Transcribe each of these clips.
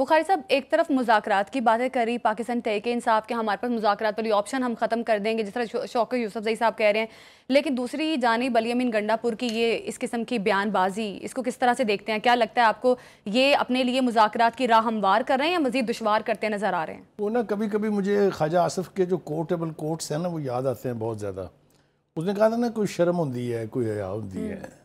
بخاری صاحب ایک طرف مذاکرات کی باتیں کری پاکستان تحریک انصاف کے ہمارے پاس مذاکرات والی آپشن ہم ختم کر دیں گے جس طرح شوکت یوسفزئی صاحب کہہ رہے ہیں، لیکن دوسری جانب علی امین گنڈا پور کی یہ اس قسم کی بیان بازی اس کو کس طرح سے دیکھتے ہیں؟ کیا لگتا ہے آپ کو یہ اپنے لیے مذاکرات کی راہ ہموار کر رہے ہیں یا مزید دشوار کرتے نظر آ رہے ہیں؟ وہ نا کبھی کبھی مجھے خواجہ آصف کے جو کوٹیبل کوٹس ہیں نا وہ یاد آتے ہیں بہت زیادہ. اس نے کہا تھا نا کوئی شرم ہوتی ہے کوئی حیا ہوتی ہے.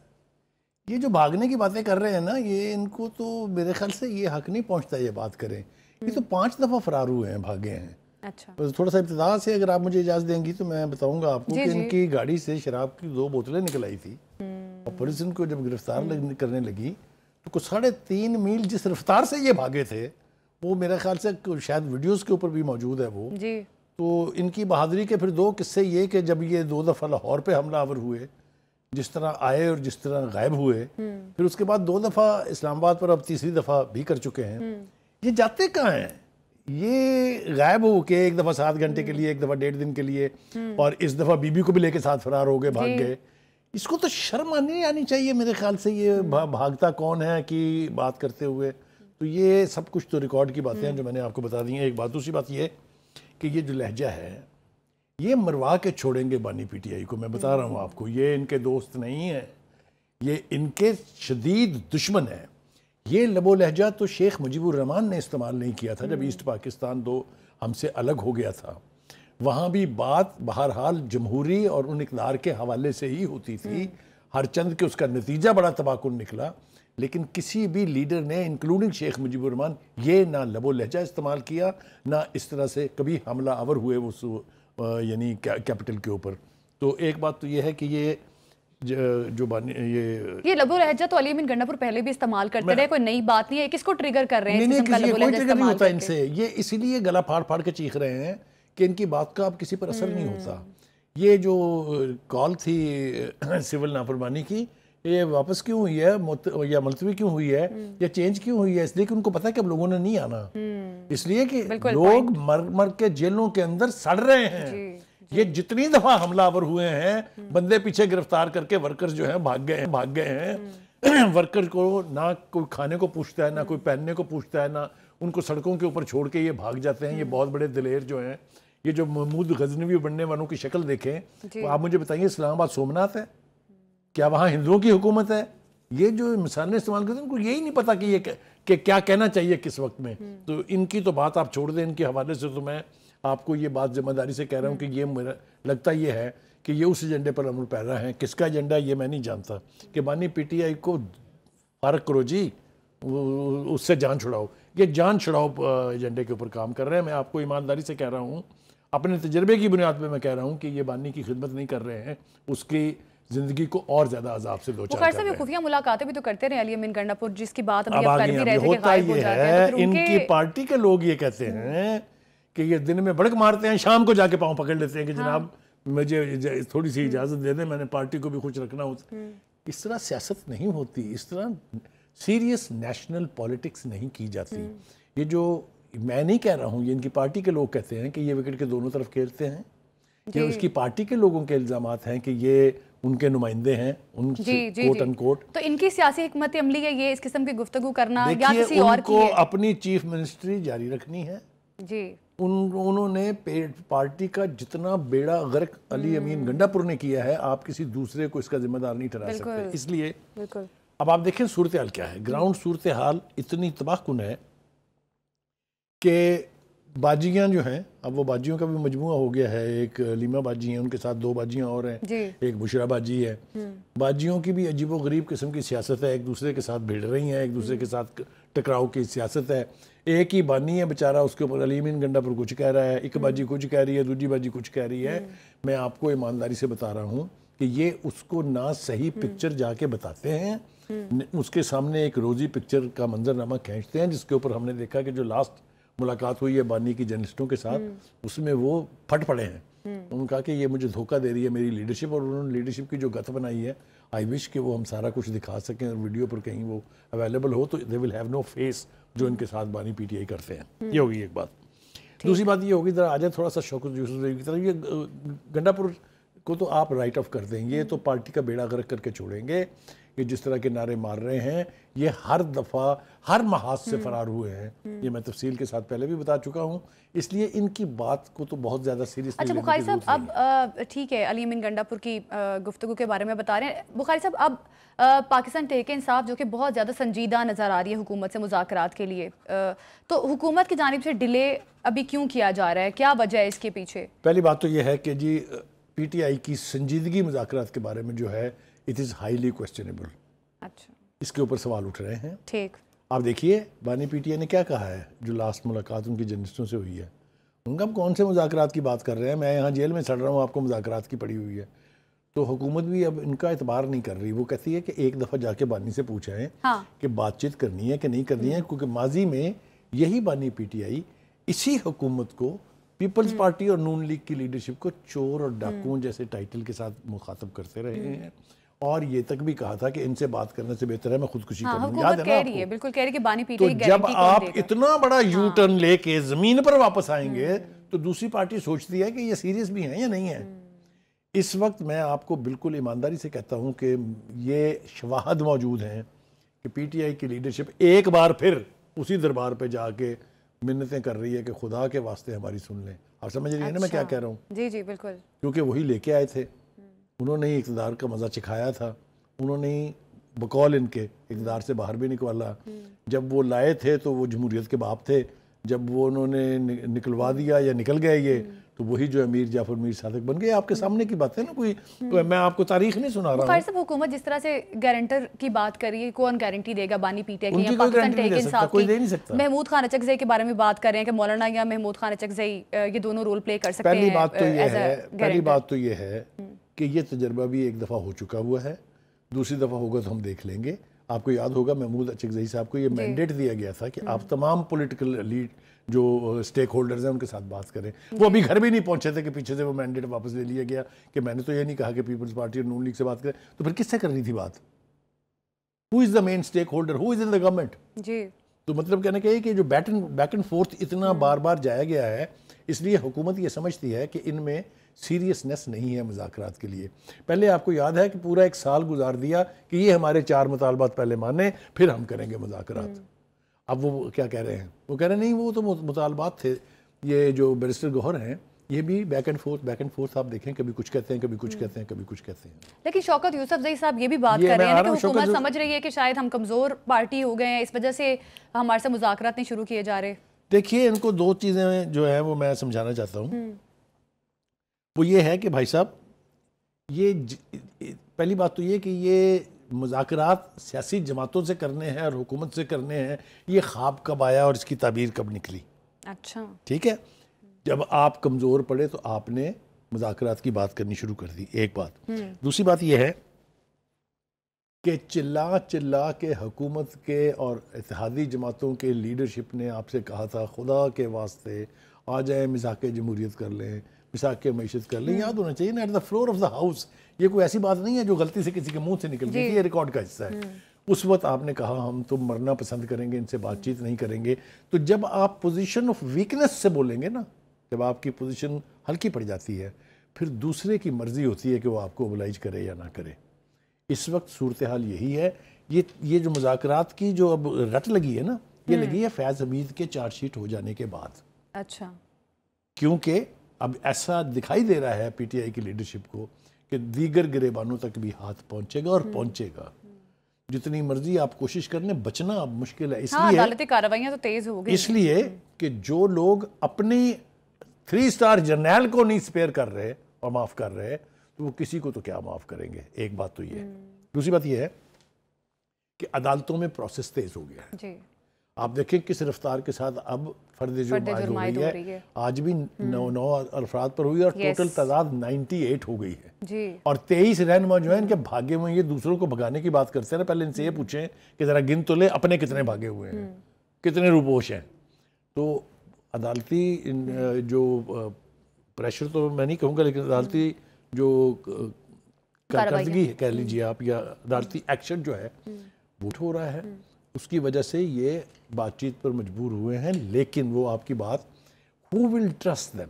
یہ جو بھاگنے کی باتیں کر رہے ہیں نا یہ ان کو تو میرے خیال سے یہ حق نہیں پہنچتا یہ بات کریں. یہ تو 5 دفعہ فرار ہوئے ہیں بھاگے ہیں. اچھا تھوڑا سا ابتدا سے اگر آپ مجھے اجازت دیں گی تو میں بتاؤں گا آپ کو کہ ان کی گاڑی سے شراب کی 2 بوتلیں نکل آئی تھی اور پولیس ان کو جب گرفتار کرنے لگی تو کچھ 3.5 میل جس رفتار سے یہ بھاگے تھے وہ میرے خیال سے شاید ویڈیوز کے اوپر بھی موجود ہے وہ. تو ان کی بہادری کے پھر 2 قصے یہ کہ جب یہ 2 دفعہ لاہور پہ حملہ آور ہوئے جس طرح آئے اور جس طرح غائب ہوئے، پھر اس کے بعد 2 دفعہ اسلام آباد پر اب تیسری دفعہ بھی کر چکے ہیں. یہ جاتے کہاں ہیں؟ یہ غائب ہو کے ایک دفعہ 7 گھنٹے کے لیے، ایک دفعہ 1.5 دن کے لیے، اور اس دفعہ بی بی کو بھی لے کے ساتھ فرار ہو گئے، بھاگ گئے. اس کو تو شرم آنی چاہیے میرے خیال سے یہ بھاگتا کون ہے کی بات کرتے ہوئے. تو یہ سب کچھ تو ریکارڈ کی باتیں ہیں جو میں نے آپ کو بتا دی ہیں. ایک بات دوسری بات یہ کہ یہ جو لہجہ ہے یہ مروا کے چھوڑیں گے بانی پی ٹی آئی کو. میں بتا رہا ہوں آپ کو یہ ان کے دوست نہیں ہیں، یہ ان کے شدید دشمن ہیں. یہ لب و لہجہ تو شیخ مجیب الرحمان نے استعمال نہیں کیا تھا جب ایسٹ پاکستان ہم سے الگ ہو گیا تھا. وہاں بھی بات بہرحال جمہوری اور ان اقدار کے حوالے سے ہی ہوتی تھی. ہر چند کے اس کا نتیجہ بڑا تباہ کن نکلا، لیکن کسی بھی لیڈر نے انکلوڈنگ شیخ مجیب الرحمان یہ نہ لب و لہجہ استعمال کیا نہ اس طرح سے کبھی حملہ آور ہوئے وہ یعنی کیپٹل کے اوپر. تو ایک بات تو یہ ہے کہ یہ لب و لہجہ تو علی امین گنڈا پور پہلے بھی استعمال کرتے رہے، کوئی نئی بات نہیں ہے. کس کو ٹریگر کر رہے ہیں اس قسم کا لب و لہجہ استعمال کر کے؟ یہ اسی لیے گلا پھاڑ پھاڑ کے چیخ رہے ہیں کہ ان کی بات کا اب کسی پر اثر نہیں ہوتا. یہ جو کال تھی سول نافرمانی کی یہ واپس کیوں ہوئی ہے یا ملتوی کیوں ہوئی ہے یا چینج کیوں ہوئی ہے؟ اس لیے کہ ان کو پتا ہے کہ اب لوگوں نے نہیں آنا، اس لیے کہ لوگ مر کے جیلوں کے اندر سڑ رہے ہیں. یہ جتنی دفعہ حملہ آور ہوئے ہیں بندے پیچھے گرفتار کر کے ورکرز جو ہیں بھاگ گئے ہیں. ورکر کو نہ کوئی کھانے کو پوچھتا ہے نہ کوئی پہننے کو پوچھتا ہے، نہ ان کو سڑکوں کے اوپر چھوڑ کے یہ بھاگ جاتے ہیں. یہ بہت بڑے دلیر جو ہیں. یہ جو محمود غزنوی بننے والوں کی شکل دیکھیں تو آپ مجھے بتائیے اسلام آباد سومنات ہے کیا وہاں ہندوؤں کی حکومت ہے؟ یہ جو مثالیں استعمال کرتے ہیں ان کو یہی نہیں پتا کہ یہ کہ کیا کہنا چاہیے کس وقت میں. تو ان کی تو بات آپ چھوڑ دیں. ان کے حوالے سے تو میں آپ کو یہ بات ذمہ داری سے کہہ رہا ہوں کہ یہ میرا لگتا یہ ہے کہ یہ اس ایجنڈے پر عمل پیرا ہیں. کس کا ایجنڈا یہ میں نہیں جانتا کہ بانی پی ٹی آئی کو فارغ کرو جی، اس سے جان چھڑاؤ. یہ جان چھڑاؤ ایجنڈے کے اوپر کام کر رہے ہیں. میں آپ کو ایمانداری سے کہہ رہا ہوں، اپنے تجربے کی بنیاد پہ میں کہہ رہا ہوں کہ یہ بانی کی خدمت نہیں کر رہے ہیں، اس کی زندگی کو اور زیادہ عذاب سے دوچار کر رہے ہیں. بخاری صاحب خفیہ ملاقاتیں بھی تو کرتے رہے علی امین گنڈا پور جس کی بات ابھی آپ کر بھی رہے تھے کہ غائب ہو جاتے ہیں. ان کی پارٹی کے لوگ یہ کہتے ہیں کہ یہ دن میں بڑک مارتے ہیں، شام کو جا کے پاؤں پکڑ لیتے ہیں کہ جناب مجھے تھوڑی سی اجازت دے دیں، میں نے پارٹی کو بھی خوش رکھنا ہوتا. اس طرح سیاست نہیں ہوتی، اس طرح سیریس نیشنل پولیٹکس نہیں کی جاتی. یہ جو میں نہیں کہہ رہا ہوں، یہ ان کی پارٹی کے لوگ کہتے ہیں کہ یہ وکٹ کے دونوں طرف کھیلتے ہیں. یہ اس کی پارٹی کے لوگوں کے الزامات ہیں کہ یہ ان کے نمائندے ہیں ان کوٹ ان کوٹ. تو ان کی سیاسی حکمت عملی ہے یہ اس قسم کی گفتگو کرنا یا کسی اور کی؟ ان کو اپنی چیف منسٹری جاری رکھنی ہے. انہوں نے پارٹی کا جتنا بیڑا غرق علی امین گنڈا پور نے کیا ہے آپ کسی دوسرے کو اس کا ذمہ دار نہیں ٹھہرا سکتے. اس لیے اب آپ دیکھیں صورتحال کیا ہے. گراؤنڈ صورتحال اتنی تباہ کن ہے کہ باجیاں جو ہیں، اب وہ باجیوں کا بھی مجموعہ ہو گیا ہے. ایک لیما باجی ہیں، ان کے ساتھ 2 باجیاں اور ہیں، ایک بشرا باجی ہے. باجیوں کی بھی عجیب و غریب قسم کی سیاست ہے، ایک دوسرے کے ساتھ بھیڑ رہی ہیں، ایک دوسرے کے ساتھ ٹکراؤ کی سیاست ہے. ایک ہی بانی ہے بیچارہ، اس کے اوپر علی امین گنڈا پر کچھ کہہ رہا ہے، ایک باجی کچھ کہہ رہی ہے، دوسری باجی کچھ کہہ رہی ہے. میں آپ کو ایمانداری سے بتا رہا ہوں کہ یہ اس کو نہ صحیح پکچر جا کے بتاتے ہیں، اس کے سامنے ایک روزی پکچر کا منظرنامہ کھینچتے ہیں جس کے اوپر ہم نے دیکھا کہ جو لاسٹ ملاقات ہوئی ہے بانی کی جرنلسٹوں کے ساتھ اس میں وہ پھٹ پڑے ہیں. انہوں نے کہا کہ یہ مجھے دھوکہ دے رہی ہے میری لیڈرشپ، اور انہوں نے لیڈرشپ کی جو گت بنائی ہے آئی وش کہ وہ ہم سارا کچھ دکھا سکیں اور ویڈیو پر کہیں وہ اویلیبل ہو تو دے ول ہیو نو فیس جو ان کے ساتھ بانی پی ٹی آئی کرتے ہیں. یہ ہوگی ایک بات. دوسری بات یہ ہوگی ذرا آ جائے تھوڑا سا شوکت یوسفزئی کی طرف. یہ گنڈا پور کو تو آپ رائٹ آف کر دیں گے، تو پارٹی کا بیڑا غرق کر کے چھوڑیں گے. کہ جس طرح کے نعرے مار رہے ہیں یہ ہر دفعہ ہر محاذ سے فرار ہوئے ہیں. یہ میں تفصیل کے ساتھ پہلے بھی بتا چکا ہوں, اس لیے ان کی بات کو تو بہت زیادہ سیریس اچھا بخاری صاحب, اب ٹھیک ہے علی امین گنڈا پور کی گفتگو کے بارے میں بتا رہے ہیں. بخاری صاحب اب پاکستان تحریک انصاف جو کہ بہت زیادہ سنجیدہ نظر آ رہی ہے حکومت سے مذاکرات کے لیے, تو حکومت کی جانب سے ڈیلے ابھی کیوں کیا جا رہا ہے, کیا وجہ ہے اس کے پیچھے؟ پہلی بات تو یہ ہے کہ جی پی ٹی آئی کی سنجیدگی مذاکرات کے بارے میں جو ہے اٹ از ہائیلی کویسچنیبل. اچھا, اس کے اوپر سوال اٹھ رہے ہیں. ٹھیک, آپ دیکھیے بانی پی ٹی آئی نے کیا کہا ہے جو لاسٹ ملاقات ان کی جرنلسٹوں سے ہوئی ہے. ان کا کون سے مذاکرات کی بات کر رہے ہیں, میں یہاں جیل میں سڑ رہا ہوں, آپ کو مذاکرات کی پڑی ہوئی ہے. تو حکومت بھی اب ان کا اعتبار نہیں کر رہی. وہ کہتی ہے کہ ایک دفعہ جا کے بانی سے پوچھیں کہ بات چیت کرنی ہے کہ نہیں کرنی ہے, کیونکہ ماضی میں یہی بانی پی ٹی آئی اسی حکومت کو پیپلز پارٹی اور نون لیگ کی لیڈرشپ کو چور اور ڈاکوؤں جیسے ٹائٹل کے ساتھ مخاطب کرتے رہے ہیں, اور یہ تک بھی کہا تھا کہ ان سے بات کرنے سے بہتر ہے میں خودکشی کروں. یاد ہے نا آپ بالکل کہہ رہی ہے کہ بانی پی کو؟ ٹی آئی تو جب آپ اتنا بڑا یو ٹرن لے کے زمین پر واپس آئیں گے تو دوسری پارٹی سوچتی ہے کہ یہ سیریس بھی ہیں یا نہیں ہے. اس وقت میں آپ کو بالکل ایمانداری سے کہتا ہوں کہ یہ شواہد موجود ہیں کہ پی ٹی آئی کی لیڈرشپ ایک بار پھر اسی دربار پہ جا کے منتیں کر رہی ہے کہ خدا کے واسطے ہماری سن لیں. آپ سمجھ رہی ہیں نا میں کیا کہہ رہا ہوں؟ جی جی بالکل, کیونکہ وہی لے کے آئے تھے, انہوں نے ہی اقتدار کا مزہ چکھایا تھا, انہوں نے ہی بقول ان کے اقتدار سے باہر بھی نکوالا. جب وہ لائے تھے تو وہ جمہوریت کے باپ تھے, جب وہ انہوں نے نکلوا دیا یا نکل گئے یہ تو وہی جو امیر جعفر میر صادق بن گئے. آپ کے سامنے کی بات ہے نا, کوئی میں آپ کو تاریخ نہیں سنا رہا ہوں. بخاری صاحب حکومت جس طرح سے گارنٹر کی بات کر رہی ہے, کون گارنٹی دے گا بانی پی ٹی آئی کی یا پاکستان تحریک انصاف کی؟ محمود خان اچکزئی کے بارے میں بات کر رہے ہیں کہ مولانا یا محمود خان اچکزئی یہ دونوں رول پلے کر سکتے ہیں. پہلی بات تو یہ ہے کہ یہ تجربہ بھی ایک دفعہ ہو چکا ہوا ہے, دوسری دفعہ ہوگا تو ہم دیکھ لیں گے. آپ کو یاد ہوگا محمود اچکزئی صاحب کو یہ مینڈیٹ دیا گیا تھا کہ آپ تمام پولیٹیکل لیڈ جو سٹیک ہولڈرز ہیں ان کے ساتھ بات کریں. وہ ابھی گھر بھی نہیں پہنچے تھے کہ پیچھے سے وہ مینڈیٹ واپس لے لیا گیا کہ میں نے تو یہ نہیں کہا کہ پیپلز پارٹی اور نون لیگ سے بات کریں. تو پھر کس سے کرنی تھی بات؟ ہو از دا مین سٹیک holder, who is in the government? جی, تو مطلب کہنے کا یہ کہ جو بیک اینڈ فورتھ اتنا بار بار جایا گیا ہے, اس لیے حکومت یہ سمجھتی ہے کہ ان میں سیریسنس نہیں ہے مذاکرات کے لیے. پہلے آپ کو یاد ہے کہ پورا 1 سال گزار دیا کہ یہ ہمارے 4 مطالبات پہلے مانیں پھر ہم کریں گے مذاکرات. اب وہ کیا کہہ رہے ہیں؟ وہ کہہ رہے ہیں نہیں وہ تو مطالبات تھے. یہ جو بیرسٹر گوہر ہیں یہ بھی بیک اینڈ فورتھ آپ دیکھیں, کبھی کچھ کہتے ہیں, کبھی کچھ کہتے ہیں, کبھی کچھ کہتے ہیں. لیکن شوکت یوسفزئی صاحب یہ بھی بات کر رہے ہیں کہ حکومت سمجھ رہی ہے کہ شاید ہم کمزور پارٹی ہو گئے ہیں, اس وجہ سے ہمارے سے مذاکرات نہیں شروع کیے جا رہے. دیکھیے ان کو 2 چیزیں جو ہیں وہ میں سمجھانا چاہتا ہوں. وہ یہ ہے کہ بھائی صاحب یہ پہلی بات تو یہ کہ یہ مذاکرات سیاسی جماعتوں سے کرنے ہیں اور حکومت سے کرنے ہیں, یہ خواب کب آیا اور اس کی تعبیر کب نکلی؟ اچھا ٹھیک ہے, جب آپ کمزور پڑے تو آپ نے مذاکرات کی بات کرنی شروع کر دی, ایک بات. دوسری بات یہ ہے کہ چلا کے حکومت کے اور اتحادی جماعتوں کے لیڈرشپ نے آپ سے کہا تھا خدا کے واسطے آ جائیں مساق جمہوریت کر لیں, مساق معیشت کر لیں. یاد ہونا چاہیے نا, at the floor of the house. یہ کوئی ایسی بات نہیں ہے جو غلطی سے کسی کے منہ سے نکل گئی تھی, یہ ریکارڈ کا حصہ ہے. اس وقت آپ نے کہا ہم تو مرنا پسند کریں گے, ان سے بات چیت نہیں کریں گے. تو جب آپ پوزیشن آف ویکنس سے بولیں گے نا, جب آپ کی پوزیشن ہلکی پڑ جاتی ہے, پھر دوسرے کی مرضی ہوتی ہے کہ وہ آپ کو اوبلائج کرے یا نہ کرے. اس وقت صورتحال یہی ہے. یہ جو مذاکرات کی جو اب رٹ لگی ہے نا, یہ لگی ہے فیض حمید کے چارج شیٹ ہو جانے کے بعد. اچھا, کیونکہ اب ایسا دکھائی دے رہا ہے پی ٹی آئی کی لیڈرشپ کو کہ دیگر گریبانوں تک بھی ہاتھ پہنچے گا اور پہنچے گا. جتنی مرضی آپ کوشش کرنے, بچنا اب مشکل ہے. اس لیے عدالتی کارروائیاں تو تیز ہو گئی, اس لیے کہ جو لوگ اپنی 3 سٹار جرنیل کو نہیں سپیئر کر رہے اور معاف کر رہے, تو وہ کسی کو تو کیا معاف کریں گے. ایک بات تو یہ ہے. دوسری بات یہ ہے کہ عدالتوں میں پروسیس تیز ہو گیا ہے. جی, آپ دیکھیں کس رفتار کے ساتھ اب فرد جرم عائد ہو رہی ہے. آج بھی 9 افراد پر ہوئی اور ٹوٹل تعداد 98 ہو گئی ہے. جی, اور 23 رہنما جو ہیں ان کے بھاگے ہوئے, یہ دوسروں کو بھگانے کی بات کرتے ہیں نا, پہلے ان سے یہ پوچھیں کہ ذرا گن تو لے اپنے کتنے بھاگے ہوئے ہیں, کتنے روپوش ہیں. تو عدالتی جو پریشر تو میں نہیں کہوں گا, لیکن عدالتی جو کارکردگی کہہ لیجیے آپ, یا عدالتی ایکشن جو ہے وہ ہو رہا ہے, اس کی وجہ سے یہ بات چیت پر مجبور ہوئے ہیں. لیکن وہ آپ کی بات who will trust them,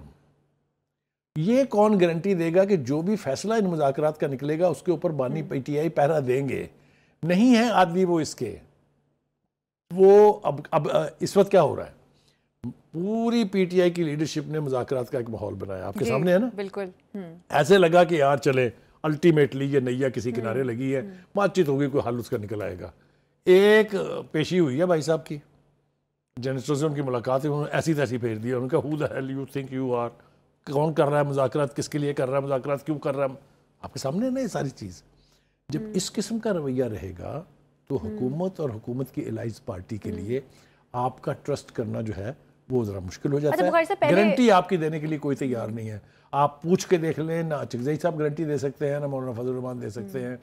یہ کون گارنٹی دے گا کہ جو بھی فیصلہ ان مذاکرات کا نکلے گا اس کے اوپر بانی پی ٹی آئی پہرا دیں گے؟ نہیں ہیں عادلی وہ اس کے. وہ اب اس وقت کیا ہو رہا ہے, پوری پی ٹی آئی کی لیڈرشپ نے مذاکرات کا ایک ماحول بنایا, آپ کے سامنے ہے نا. بالکل ایسے لگا کہ یار چلے الٹیمیٹلی یہ نیا کسی کنارے لگی ہے, بات چیت ہوگی, کوئی حل اس کا نکل آئے گا. ایک پیشی ہوئی ہے بھائی صاحب کی, جرنلسٹوں سے ان کی ملاقات ہے, انہوں نے ایسی تیسی پھیر دیا. انہوں نے کہا who the hell you think you are, کون کر رہا ہے مذاکرات, کس کے لیے کر رہا ہے مذاکرات, کیوں کر رہا ہے. آپ کے سامنے ہے نا یہ ساری چیز. جب اس قسم کا رویہ رہے گا تو حکومت اور حکومت کی الائز پارٹی کے لیے آپ کا ٹرسٹ کرنا جو ہے وہ ذرا مشکل ہو جاتا ہے. گارنٹی آپ کی دینے کے لیے کوئی تیار نہیں ہے. آپ پوچھ کے دیکھ لیں, نہ چغزئی صاحب گارنٹی دے سکتے ہیں, نہ مولانا فضل الرحمان دے سکتے ہیں.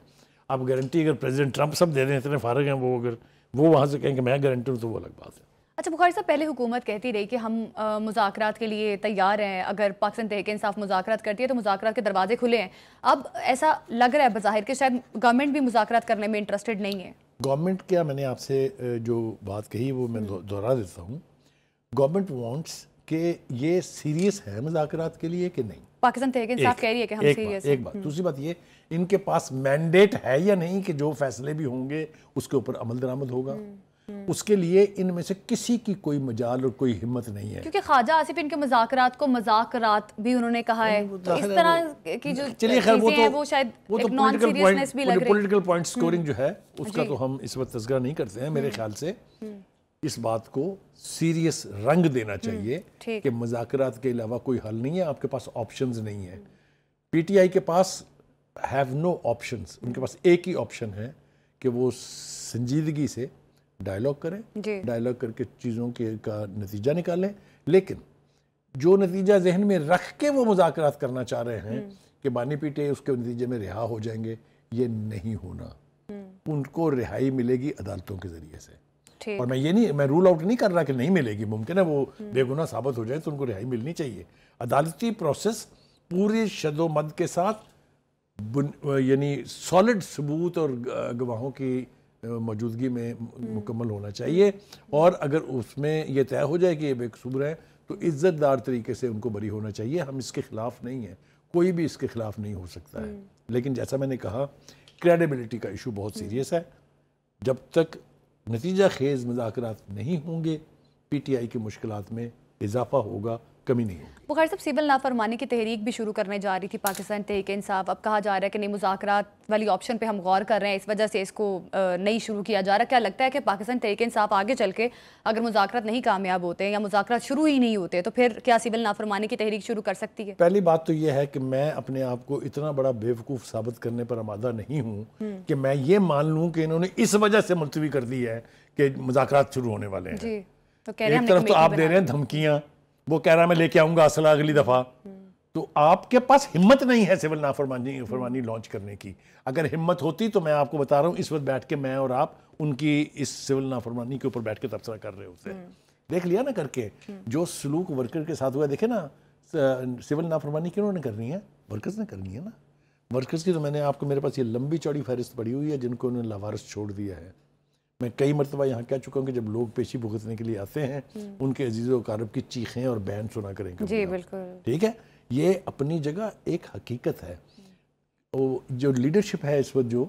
آپ گارنٹی اگر پریزیڈنٹ ٹرمپ سب دے دیں, اتنے فارغ ہیں وہ, اگر وہ وہاں سے کہیں کہ میں گارنٹی ہوں تو وہ الگ بات ہے. اچھا بخاری صاحب, پہلے حکومت کہتی رہی کہ ہم مذاکرات کے لیے تیار ہیں, اگر پاکستان تحریک انصاف مذاکرات کرتی ہے تو مذاکرات کے دروازے کھلے ہیں. اب ایسا لگ رہا ہے بظاہر کہ شاید گورنمنٹ بھی مذاکرات کرنے میں انٹرسٹڈ نہیں ہے. گورنمنٹ کیا, میں نے آپ سے جو بات کہی وہ میں دہرا دیتا ہوں. گورنمنٹ وانٹس کہ یہ سیریس ہے مذاکرات کے لیے کہ نہیں. پاکستان تحریک انصاف کہہ رہی ہے کہ ہم سیریس ہیں. ایک بات. دوسری بات یہ, ان کے پاس مینڈیٹ ہے یا نہیں کہ جو فیصلے بھی ہوں گے اس کے اوپر عمل درآمد ہوگا. اس کے لیے ان میں سے کسی کی کوئی مجال اور کوئی ہمت نہیں ہے. کیونکہ خواجہ آصف ان کے مذاکرات کو مذاکرات بھی انہوں نے کہا ہے, تو اس طرح کی جو چیزیں ہیں وہ شاید ایک نان سیریسنس بھی لگ رہی ہے. پولیٹیکل پوائنٹ سکورنگ جو ہے اس کا تو ہم اس وقت تذکرہ نہیں کرتے ہیں. میرے خیال سے اس بات کو سیریس رنگ دینا چاہیے کہ مذاکرات کے علاوہ کوئی حل نہیں ہے, آپ کے پاس آپشنز نہیں ہیں. پی ٹی آئی کے پاس ہیو نو آپشنز. ان کے پاس ایک ہی آپشن ہے کہ وہ سنجیدگی سے ڈائیلاگ کریں, ڈائیلاگ کر کے چیزوں کا نتیجہ نکالیں. لیکن جو نتیجہ ذہن میں رکھ کے وہ مذاکرات کرنا چاہ رہے ہیں کہ بانی پی ٹی آئی اس کے نتیجے میں رہا ہو جائیں گے, یہ نہیں ہونا. ان کو رہائی ملے گی عدالتوں کے ذریعے سے. اور میں رول آؤٹ نہیں کر رہا کہ نہیں ملے گی, ممکن ہے وہ بے گناہ ثابت ہو جائے تو ان کو رہائی ملنی چاہیے. عدالتی پروسیس پوری شد و مد کے ساتھ یعنی سالڈ ثبوت اور گواہوں کی موجودگی میں مکمل ہونا چاہیے. اور اگر اس میں یہ طے ہو جائے کہ یہ بے قصور ہے تو عزت دار طریقے سے ان کو بری ہونا چاہیے. ہم اس کے خلاف نہیں ہیں, کوئی بھی اس کے خلاف نہیں ہو سکتا ہے. لیکن جیسا میں نے کہا, کریڈیبلٹی کا ایشو بہت سیریس ہے. جب تک نتیجہ خیز مذاکرات نہیں ہوں گے پی ٹی آئی کی مشکلات میں اضافہ ہوگا, کمی نہیں ہوگی. بخاری صاحب, سول نافرمانی کی تحریک بھی شروع کرنے جا رہی تھی پاکستان تحریک انصاف. اب کہا جا رہا ہے کہ نہیں, مذاکرات والی آپشن پہ ہم غور کر رہے ہیں, اس وجہ سے اس کو نہیں شروع کیا جا رہا. کیا لگتا ہے کہ پاکستان تحریک انصاف آگے چل کے اگر مذاکرات نہیں کامیاب ہوتے یا مذاکرات شروع ہی نہیں ہوتے تو پھر کیا سول نافرمانی کی تحریک شروع کر سکتی ہے؟ پہلی بات تو یہ ہے کہ میں اپنے آپ کو اتنا بڑا بیوقوف ثابت کرنے پر آمادہ نہیں ہوں کہ میں یہ مان لوں کہ انہوں نے اس وجہ سے ملتوی کر دی ہے کہ مذاکرات شروع ہونے والے ہیں. ایک طرف تو آپ دے رہے ہیں دھمکیاں, وہ کہہ رہا میں لے کے آؤں گا اسلحہ اگلی دفعہ, تو آپ کے پاس ہمت نہیں ہے سول نافرمانی لانچ کرنے کی. اگر ہمت ہوتی تو میں آپ کو بتا رہا ہوں اس وقت بیٹھ کے میں اور آپ ان کی اس سول نافرمانی کے اوپر بیٹھ کے تبصرہ کر رہے ہوتے. دیکھ لیا نا کر کے جو سلوک ورکر کے ساتھ ہوا. دیکھیں نا, سول نافرمانی کیوں نے کرنی ہے, ورکرز نے کرنی ہے نا. ورکرز کی تو میں نے آپ کو, میرے پاس یہ لمبی چوڑی فہرست پڑی ہوئی ہے جن کو انہوں نے لاوارث چھوڑ دیا ہے. میں کئی مرتبہ یہاں کہہ چکا ہوں کہ جب لوگ پیشی بھگتنے کے لیے آتے ہیں ان کے عزیز و اقارب کی چیخیں اور بیان سنا کریں. جی بالکل ٹھیک ہے, یہ اپنی جگہ ایک حقیقت ہے. جو لیڈرشپ ہے اس وقت, جو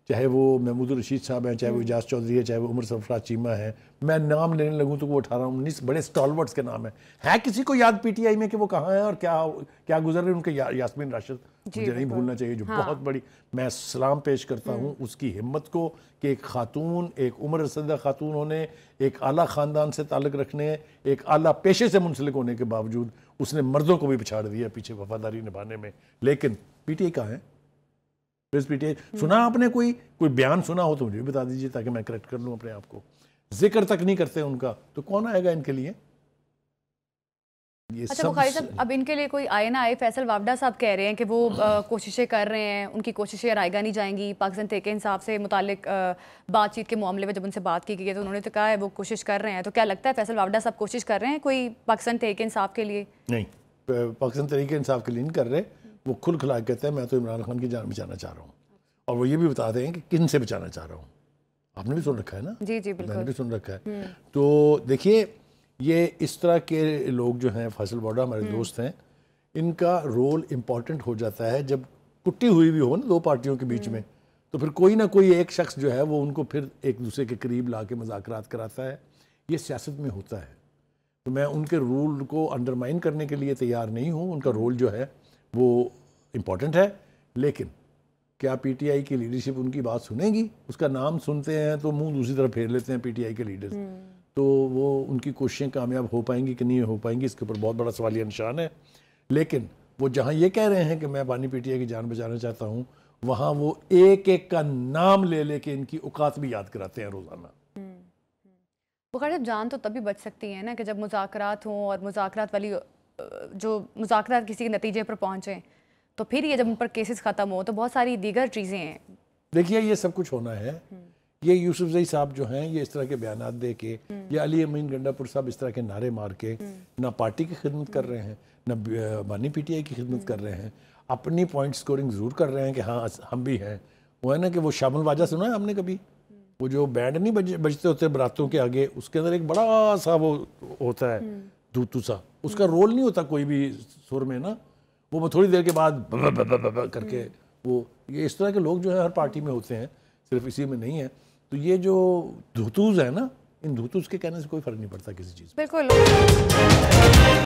چاہے وہ محمود الرشید صاحب ہیں, چاہے وہ اجاز چودھری ہے, چاہے وہ عمر سرفراز چیمہ ہے, میں نام لینے لگوں تو وہ 18-19 بڑے سٹالورٹس کے نام ہیں. ہے کسی کو یاد پی ٹی آئی میں کہ وہ کہاں ہیں اور کیا گزر رہے ہیں؟ ان کے یاسمین راشد مجھے نہیں بھولنا چاہیے, جو بہت بڑی, میں سلام پیش کرتا ہوں اس کی ہمت کو کہ ایک خاتون, ایک عمر رسیدہ خاتون ہونے, ایک اعلیٰ خاندان سے تعلق رکھنے, ایک اعلیٰ پیشے سے منسلک ہونے کے باوجود اس نے مردوں کو بھی پچھاڑ دیا پیچھے وفاداری نبھانے میں. لیکن پی ٹی آئی کہاں ہے؟ پی ٹی آئی سنا آپ نے, کوئی بیان سنا ہو تو مجھے بھی بتا دیجیے تاکہ میں کریکٹ کر لوں اپنے آپ کو. ذکر تک نہیں کرتے ان کا, تو کون آئے گا ان کے لیے؟ اچھا بخاری صاحب, اب ان کے لیے کوئی آئے نہ آئے, فیصل وافدہ صاحب کہہ رہے ہیں کہ وہ کوششیں کر رہے ہیں, ان کی کوششیں رائے گاہ نہیں جائیں گی. پاکستان تحریک انصاف سے متعلق بات چیت کے معاملے میں جب ان سے بات کی گئی ہے تو انہوں نے تو کہا ہے وہ کوشش کر رہے ہیں. تو کیا لگتا ہے فیصل وافدہ صاحب کوشش کر رہے ہیں کوئی پاکستان تحریک انصاف کے لیے؟ نہیں, پاکستان تحریک انصاف کے لیے نہیں کر رہے. وہ کھل کھلا کے کہتے ہیں میں تو عمران خان کی جان بچانا چاہ رہا ہوں, اور وہ یہ بھی بتا دیں کہ کن سے بچانا چاہ رہا ہوں. آپ نے بھی سن رکھا ہے نا؟ جی جی بالکل, میں نے بھی سن رکھا ہے. تو دیکھیے, یہ اس طرح کے لوگ جو ہیں, فیصل وافدہ ہمارے دوست ہیں, ان کا رول امپورٹنٹ ہو جاتا ہے جب کٹی ہوئی بھی ہو نا دو پارٹیوں کے بیچ میں, تو پھر کوئی نہ کوئی ایک شخص جو ہے وہ ان کو پھر ایک دوسرے کے قریب لا کے مذاکرات کراتا ہے. یہ سیاست میں ہوتا ہے. تو میں ان کے رول کو انڈرمائن کرنے کے لیے تیار نہیں ہوں. ان کا رول جو ہے وہ امپورٹنٹ ہے, لیکن کیا پی ٹی آئی کی لیڈرشپ ان کی بات سنے گی؟ اس کا نام سنتے ہیں تو منہ دوسری طرف پھیر لیتے ہیں پی ٹی آئی کے لیڈرز. تو وہ ان کی کوششیں کامیاب ہو پائیں گی کہ نہیں ہو پائیں گی, اس کے اوپر بہت بڑا سوالیہ نشان ہے. لیکن وہ جہاں یہ کہہ رہے ہیں کہ میں بانی پی ٹی آئی کی جان بچانا چاہتا ہوں, وہاں وہ ایک ایک کا نام لے لے کے ان کی اوقات بھی یاد کراتے ہیں روزانہ. بخاری صاحب, جان تو تبھی بچ سکتی ہیں نا کہ جب مذاکرات ہوں اور مذاکرات والی جو مذاکرات کسی کے نتیجے پر پہنچیں, تو پھر یہ جب ان پر کیسز ختم ہو تو بہت ساری دیگر چیزیں ہیں. دیکھیے یہ سب کچھ ہونا ہے. یہ یوسف زئی صاحب جو ہیں یہ اس طرح کے بیانات دے کے, یا علی امین گنڈا پور صاحب اس طرح کے نعرے مار کے نہ پارٹی کی خدمت کر رہے ہیں, نہ بانی پی ٹی آئی کی خدمت کر رہے ہیں. اپنی پوائنٹ سکورنگ ضرور کر رہے ہیں کہ ہاں ہم بھی ہیں. وہ ہے نا کہ وہ شام الواجہ سنا ہے ہم نے کبھی, وہ جو بینڈ نہیں بجتے ہوتے براتوں کے آگے, اس کے اندر ایک بڑا سا وہ ہوتا ہے دھوتو سا, اس کا رول نہیں ہوتا کوئی بھی سر میں نا, وہ تھوڑی دیر کے بعد کر کے وہ, یہ اس طرح کے لوگ جو ہے ہر پارٹی میں ہوتے ہیں, صرف اسی میں نہیں ہے. تو یہ جو دھوتوز ہیں نا, ان دھوتوز کے کہنے سے کوئی فرق نہیں پڑتا کسی چیز. بالکل.